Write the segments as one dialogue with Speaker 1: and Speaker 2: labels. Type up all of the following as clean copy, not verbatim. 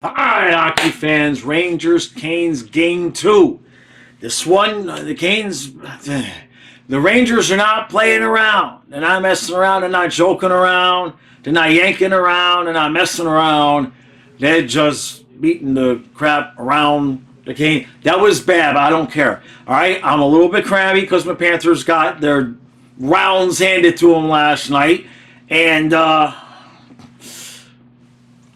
Speaker 1: Hi, hockey fans. Rangers, Canes, game two. This one, the Canes, the Rangers are not playing around. They're not messing around. They're not joking around. They're not yanking around. They're not messing around. They're just beating the crap around the Canes. That was bad, but I don't care. All right, I'm a little bit crabby because my Panthers got their rounds handed to them last night. And,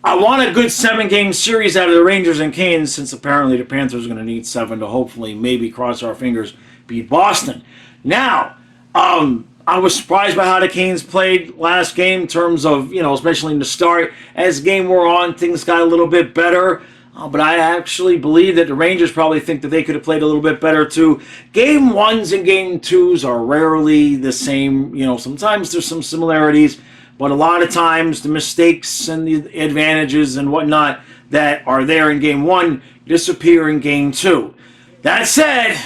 Speaker 1: I want a good 7-game series out of the Rangers and Canes, since apparently the Panthers are going to need 7 to hopefully, maybe cross our fingers, beat Boston. Now, I was surprised by how the Canes played last game in terms of, especially in the start. As the game wore on, things got a little bit better. But I actually believe that the Rangers probably think that they could have played a little bit better too. Game 1s and game 2s are rarely the same. Sometimes there's some similarities. But a lot of times the mistakes and the advantages and whatnot that are there in game 1 disappear in game 2. That said,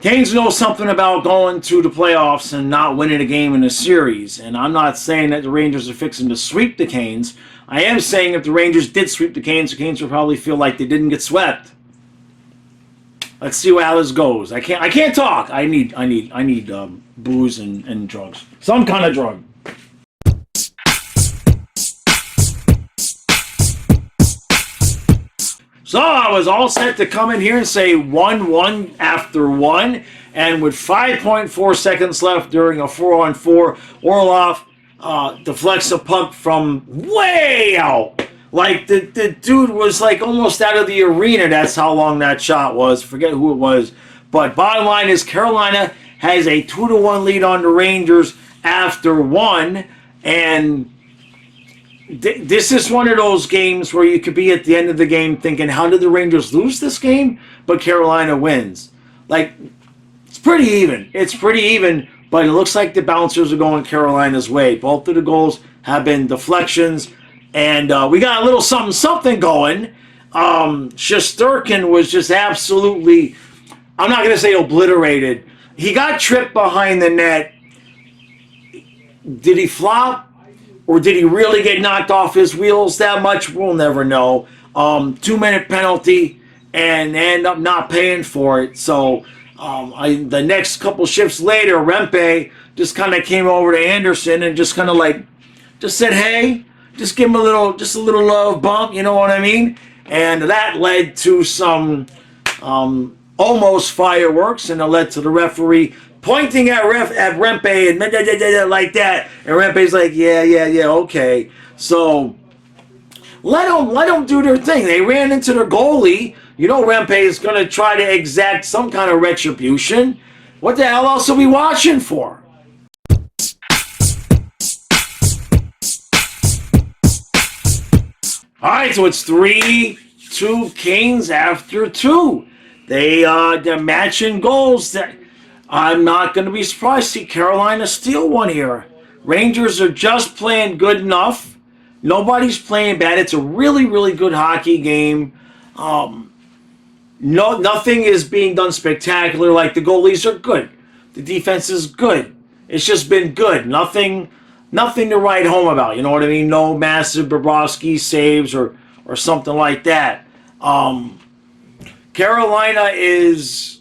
Speaker 1: Canes know something about going to the playoffs and not winning a game in a series. And I'm not saying that the Rangers are fixing to sweep the Canes. I am saying if the Rangers did sweep the Canes would probably feel like they didn't get swept. Let's see how this goes. I can't talk. I need booze and drugs. Some kind of drug. So I was all set to come in here and say 1-1 after 1. And with 5.4 seconds left during a 4-on-4, Orlov deflects a puck from way out. Like the dude was like almost out of the arena. That's how long that shot was. Forget who it was. But bottom line is Carolina has a 2-1 lead on the Rangers after 1. And this is one of those games where you could be at the end of the game thinking, how did the Rangers lose this game? But Carolina wins. Like, it's pretty even. It's pretty even, but it looks like the bouncers are going Carolina's way. Both of the goals have been deflections, and we got a little something going. Shesterkin was just absolutely, I'm not going to say obliterated. He got tripped behind the net. Did he flop? Or did he really get knocked off his wheels that much? We'll never know. 2-minute penalty and end up not paying for it. So the next couple shifts later, Rempe just kind of came over to Anderson and just kind of just said, hey, just give him a little love bump, you know what I mean? And that led to some almost fireworks, and it led to the referee pointing at Rempe and like that, and Rempe's like, yeah, okay. So let them do their thing. They ran into their goalie. Rempe is going to try to exact some kind of retribution. What the hell else are we watching for? All right, so it's 3-2 Canes after 2. They're matching goals. I'm not going to be surprised to see Carolina steal one here. Rangers are just playing good enough. Nobody's playing bad. It's a really, really good hockey game. Nothing is being done spectacular. Like, the goalies are good. The defense is good. It's just been good. Nothing to write home about. You know what I mean? No massive Bobrovsky saves or something like that. Carolina is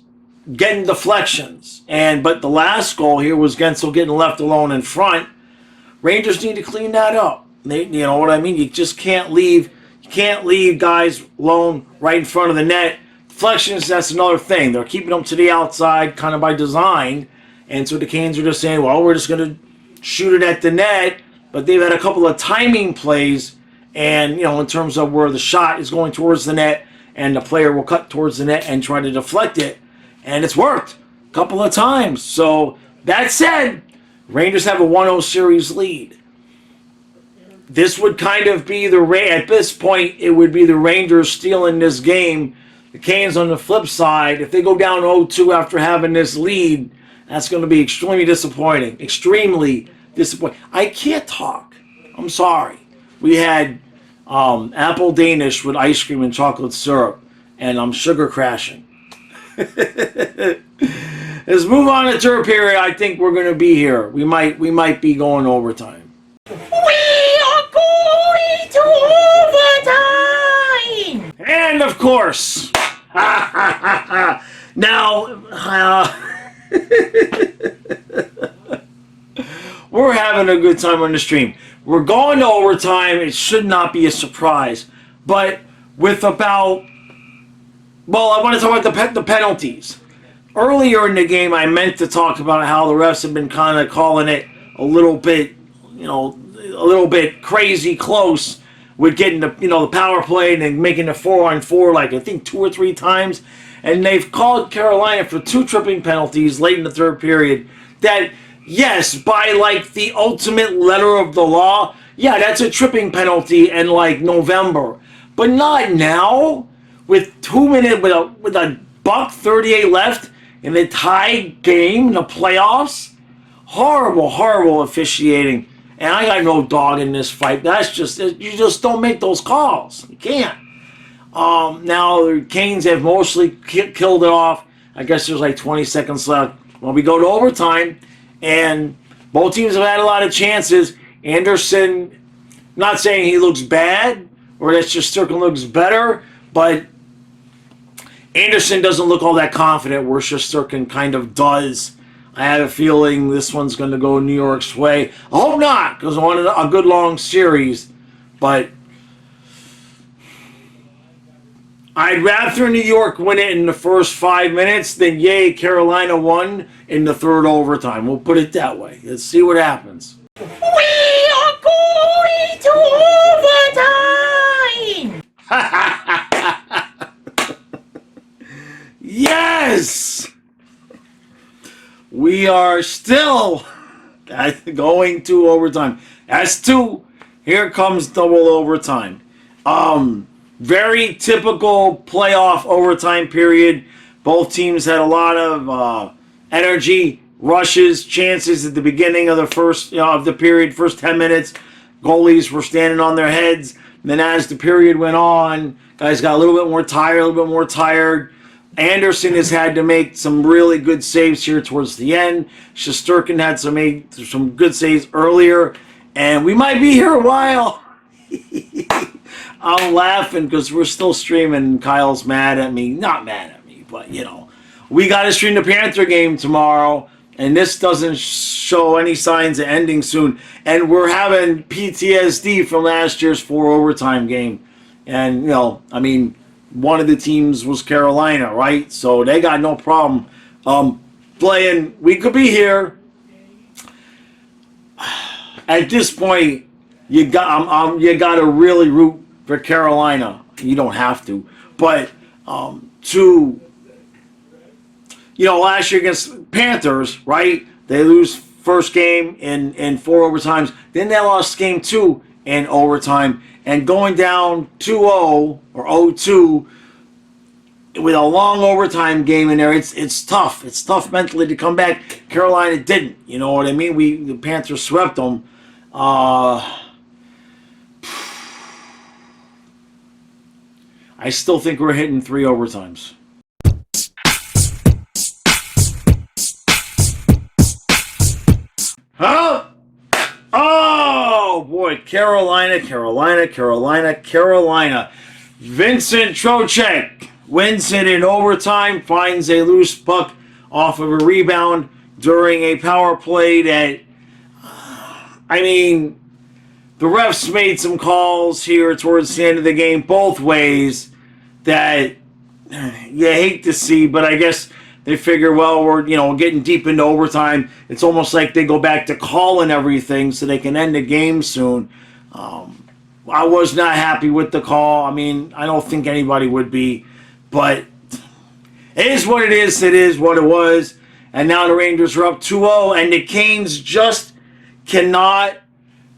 Speaker 1: getting deflections, but the last goal here was Gensel getting left alone in front. Rangers need to clean that up. You know what I mean? You just can't leave guys alone right in front of the net. Deflections, that's another thing. They're keeping them to the outside kind of by design, and so the Canes are just saying, well, we're just going to shoot it at the net. But they've had a couple of timing plays, and in terms of where the shot is going towards the net, and the player will cut towards the net and try to deflect it. And it's worked a couple of times. So, that said, Rangers have a 1-0 series lead. This would kind of be at this point, it would be the Rangers stealing this game. The Canes on the flip side, if they go down 0-2 after having this lead, that's going to be extremely disappointing. Extremely disappointing. I can't talk. I'm sorry. We had apple Danish with ice cream and chocolate syrup, and I'm sugar crashing. Let's move on to third period. I think we're going to be here. We might be going overtime.
Speaker 2: We are going to overtime!
Speaker 1: And of course, now, we're having a good time on the stream. We're going to overtime. It should not be a surprise. But with about, well, I want to talk about the penalties. Earlier in the game, I meant to talk about how the refs have been kind of calling it a little bit, a little bit crazy close with getting the power play and then making the 4-on-4 like I think 2 or 3 times. And they've called Carolina for 2 tripping penalties late in the third period that, yes, by like the ultimate letter of the law, yeah, that's a tripping penalty in like November. But not now with 2 minutes, with a $1:38 left in the tie game in the playoffs. Horrible, horrible officiating. And I got no dog in this fight. That's just, you just don't make those calls. You can't. Now the Canes have mostly killed it off. I guess there's like 20 seconds left. Well, we go to overtime, and both teams have had a lot of chances. Anderson, not saying he looks bad, or that Shesterkin looks better, but Anderson doesn't look all that confident, where Shesterkin kind of does. I have a feeling this one's going to go New York's way. I hope not, because I wanted a good long series. But I'd rather New York win it in the first 5 minutes than, yay, Carolina won in the third overtime. We'll put it that way. Let's see what happens.
Speaker 2: We are going to overtime!
Speaker 1: Yes! We are still going to overtime. That's 2. Here comes double overtime. Very typical playoff overtime period. Both teams had a lot of energy, rushes, chances at the beginning of the first of the period, first 10 minutes. Goalies were standing on their heads. And then as the period went on, guys got a little bit more tired, Anderson has had to make some really good saves here towards the end. Shesterkin had some good saves earlier. And we might be here a while. I'm laughing because we're still streaming. Kyle's mad at me. Not mad at me, but, we got to stream the Panther game tomorrow. And this doesn't show any signs of ending soon. And we're having PTSD from last year's 4 overtime game. And, one of the teams was Carolina, right? So they got no problem playing. We could be here. At this point, you got to really root for Carolina. You don't have to, but last year against Panthers, right? They lose first game in 4 overtimes. Then they lost game 2 in overtime. And going down 2-0 or 0-2 with a long overtime game in there, it's tough. It's tough mentally to come back. Carolina didn't. You know what I mean? The Panthers swept them. I still think we're hitting 3 overtimes. Huh? Oh, boy. Carolina. Vincent Trocheck wins it in overtime, finds a loose puck off of a rebound during a power play that, the refs made some calls here towards the end of the game both ways that you hate to see, but I guess they figure, well, we're getting deep into overtime. It's almost like they go back to calling everything so they can end the game soon. I was not happy with the call. I don't think anybody would be, but it is what it is. It is what it was. And now the Rangers are up 2-0, and the Canes just cannot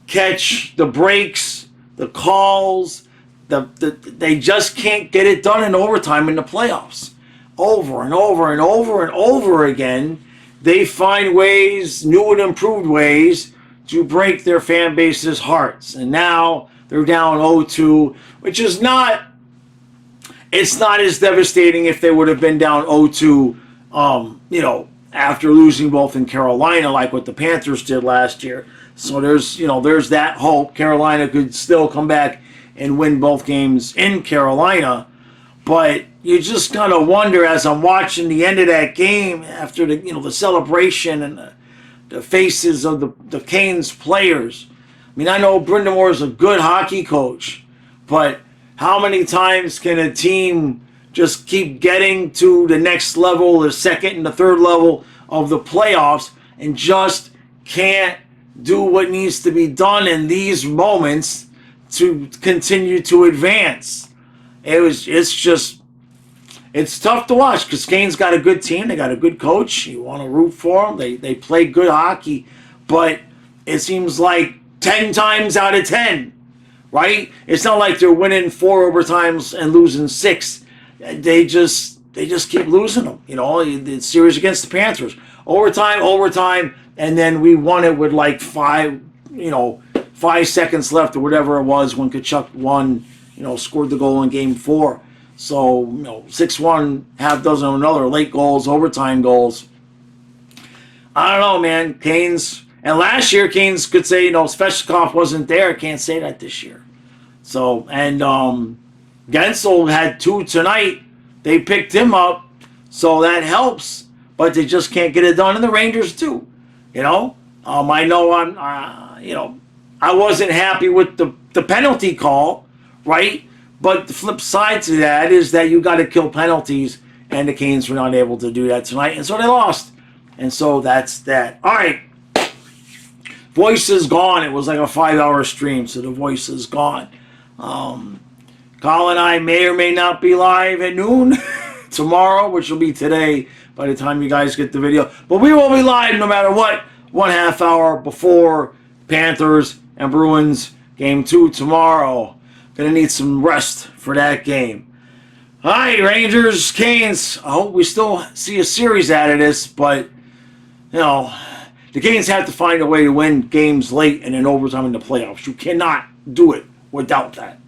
Speaker 1: catch the breaks, the calls. They just can't get it done in overtime in the playoffs. Over and over again, they find ways, new and improved ways, to break their fan base's hearts. And now they're down 0-2, which is not, it's not as devastating if they would have been down 0-2, after losing both in Carolina, like what the Panthers did last year. So there's that hope. Carolina could still come back and win both games in Carolina. But you just gotta wonder as I'm watching the end of that game after the celebration and the faces of the Canes players. I mean, I know Brindamore is a good hockey coach, but how many times can a team just keep getting to the next level, the second and the third level of the playoffs, and just can't do what needs to be done in these moments to continue to advance? It's tough to watch because Kane's got a good team. They got a good coach. You want to root for them. They play good hockey. But it seems like 10 times out of 10, right? It's not like they're winning 4 overtimes and losing 6. They just keep losing them. The series against the Panthers. Overtime, and then we won it with like 5 seconds left or whatever it was when Kachuk scored the goal in game 4. So, 6-1, half dozen of another, late goals, overtime goals. I don't know, man. Canes, and last year Canes could say, Svechnikov wasn't there. Can't say that this year. So, and Gensel had 2 tonight. They picked him up, so that helps. But they just can't get it done, and the Rangers too. I know I wasn't happy with the penalty call, right? But the flip side to that is that you got to kill penalties, and the Canes were not able to do that tonight, and so they lost. And so that's that. All right. Voice is gone. It was like a 5-hour stream, so the voice is gone. Colin and I may or may not be live at noon tomorrow, which will be today by the time you guys get the video. But we will be live no matter what, 1/2 hour before Panthers and Bruins game 2 tomorrow. Gonna need some rest for that game. All right, Rangers, Canes. I hope we still see a series out of this, but the Canes have to find a way to win games late and in overtime in the playoffs. You cannot do it without that.